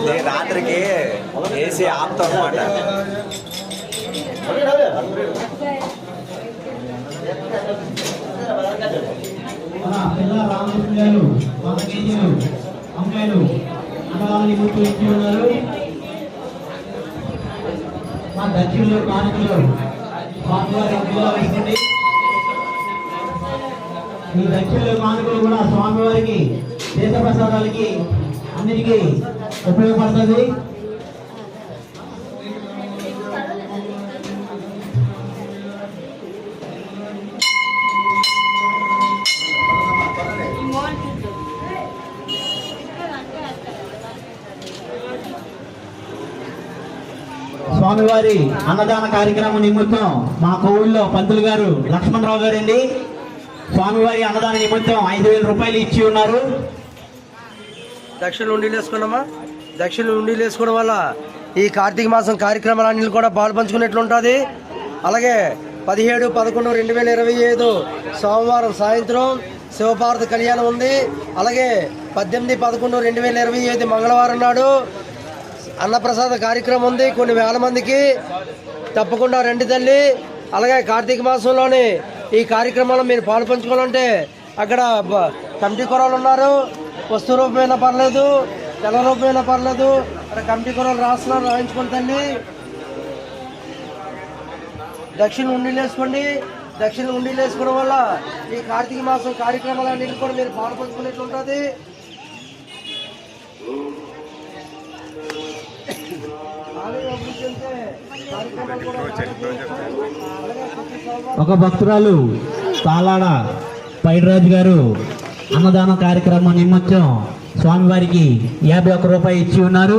అదే రాత్రికి వేసి ఆపుతాం అన్నమాట. మా దక్షిణలో కానుకలు స్వామివారి వేసుకోండి. ఈ దక్షిణలో కానుకలు కూడా స్వామివారికి దేశ ప్రసాదాలకి అన్నిటికీ ఉపయోగపడుతుంది. స్వామివారి అన్నదాన కార్యక్రమం నిమిత్తం మా కోవిల్లో పంతులు గారు లక్ష్మణరావు గారు అండి స్వామివారి అన్నదాన నిమిత్తం 5,000 రూపాయలు ఇచ్చి ఉన్నారు. దక్షిణ ఉండీలు వేసుకున్నామా? దక్షిణ ఉండీలు వేసుకోవడం వల్ల ఈ కార్తీక మాసం కార్యక్రమాలన్నీ కూడా పాలు పంచుకునేట్లు ఉంటుంది. అలాగే 17/11/2025 సోమవారం సాయంత్రం శివపార్వతి కళ్యాణం ఉంది. అలాగే 18/11/2025 మంగళవారం నాడు అన్నప్రసాద కార్యక్రమం ఉంది. కొన్ని వేల మందికి తప్పకుండా రండి తల్లి. అలాగే కార్తీక మాసంలోని ఈ కార్యక్రమంలో మీరు పాలు పంచుకోవాలంటే అక్కడ కమిటీ కురాలు ఉన్నారు. వస్తు రూపమైనా పర్లేదు, తెల్ల రూపమైనా పర్లేదు. అక్కడ కమిటీ కురాలు రాస్తున్నారు, రాయించుకోండి తల్లి. దక్షిణ ఉండీలు వేసుకోండి. దక్షిణ ఉండీలు వేసుకోవడం వల్ల ఈ కార్తీక మాసం కార్యక్రమాలన్నింటికి కూడా మీరు పాలు పంచుకునేట్లు ఉంటుంది. ఒక భక్తురాలు తాలాడ పైడిరాజు గారు అన్నదాన కార్యక్రమం నిమిత్తం స్వామివారికి 51 రూపాయలు ఇచ్చి ఉన్నారు.